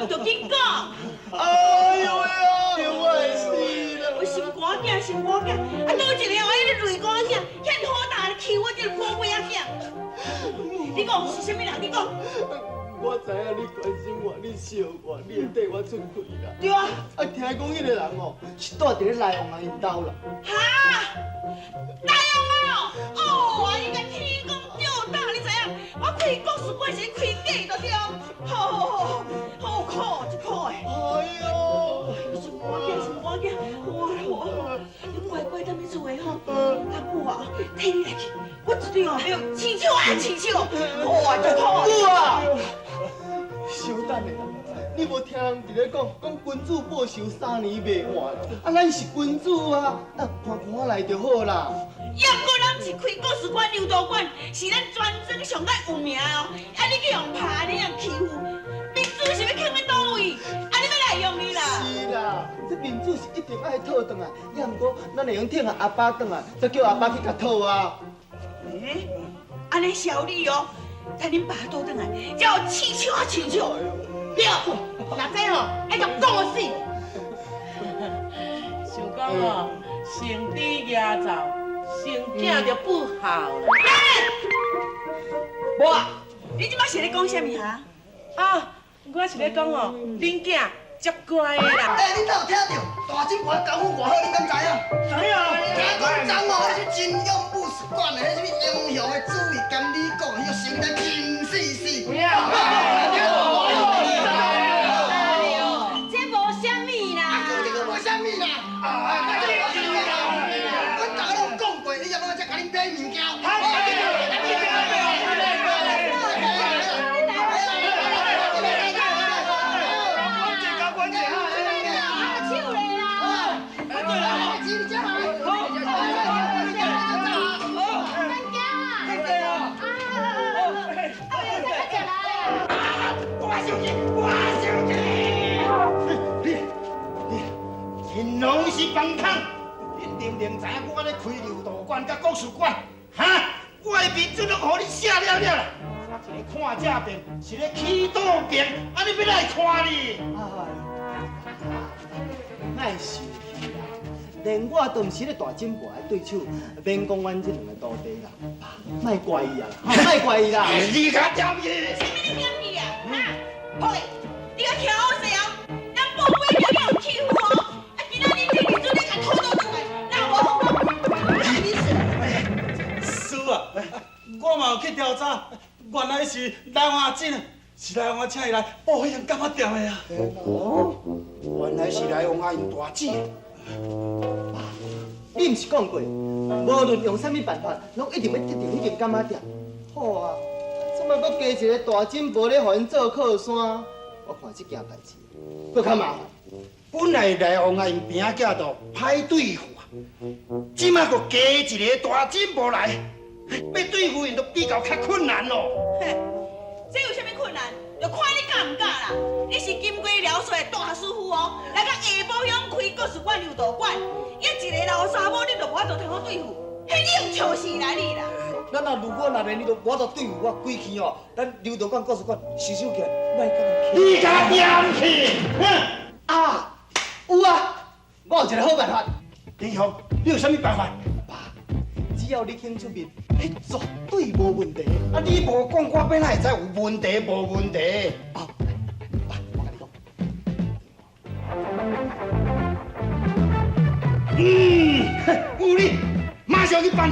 就紧讲。哎呦呀，我的死啦！我心肝囝，心肝囝，啊，多一个哦，迄个泪肝囝，遐好大的欺我这个破鬼仔囝。你讲是啥物人？你讲。我知影你关心我，你笑我，你会缀我出气啦。对啊。啊，听讲迄个人哦，是住伫咧内王阿因兜啦。哈？内容哦，哦，啊，你个天公照大，你知影？我开故事馆是开假的对。好苦一苦的。哎呦，心肝囝，心肝囝，我，你乖乖踮咧厝的吼，阿母啊，替你来去，我一定哦要亲手啊亲手，苦啊就苦。母啊！稍等下，你无听人伫咧讲君主报仇3年未晚，啊，咱是君主啊，啊，看看来就好啦。要不咱是开故事馆、牛道馆，是咱全庄上界有名哦。啊，你去用拍，你用欺负，民主是要放在倒位？啊，你要来用你啦？是啦，这民主是一定爱讨回来，也毋过咱会用听下阿爸回来，再叫阿爸去甲讨啊。诶，安尼小理哦，等恁爸倒回来，才有亲手啊亲手。对，那这吼，爱就讲死。想讲哦，先低牙灶，先囝就不好了。无啊，你即摆是咧讲啥物哈？啊，我是咧讲哦，恁囝足乖的啦。哎，恁哪有听到？大金官功夫偌好，你敢知影？知影。听讲张哦，迄是真勇武士馆的，迄什么英雄的主义，甘你讲，迄个成得真死死。这无啥物啦。啊，这个无啥物啦。阮大家拢有讲过，你也莫才甲恁买物件。因拢是帮腔，恁明明知影我咧开柔道馆甲国术馆，哈！我的面子拢互你写了了啦。一个看正面，一个起倒面，啊！你要来看你？卖生气啦！连我都毋是咧大金伯的对手，免讲阮这两个徒弟啦，卖怪伊啊，卖怪伊啦！你甲刁伊！啥物你点伊啊？哈！好诶，你个听好势哦，咱宝贝苗你有欺负哦，啊！今仔日这女主你甲拖倒转来，那我好讲，你是。师啊，我嘛有去调查，原来是来王进，是来王请伊来报迄样干嘛店的啊？哦，原来是来王阿因大姐。你毋是讲过，无论用啥物办法，拢一定要得到迄间干妈店。好啊，怎么搁加一个大金伯咧，互因做靠山？我看这件代志，搁较麻烦。本来来王阿因边仔囝都歹对付啊，即马搁加一个大金伯来，要对付因都比较较困难咯。嘿，这有啥物困难？就看你敢唔敢啦！你是金龟辽水的大师傅哦，来到下晡乡开故事馆、柔道馆，一个老沙某你就无法度通好对付，迄你用笑死来你啦！咱若如果那边你都无法度对付我规气哦，咱柔道馆、故事馆收收起来，卖甲人你甲点去？哼！啊，有啊，我有一个好办法。英雄，你有啥物办法？爸，只要你肯出面，迄绝对无问题。啊，你无讲，我变哪会知有问题无问题？啊，爸，我甲你讲。有你，马上去办。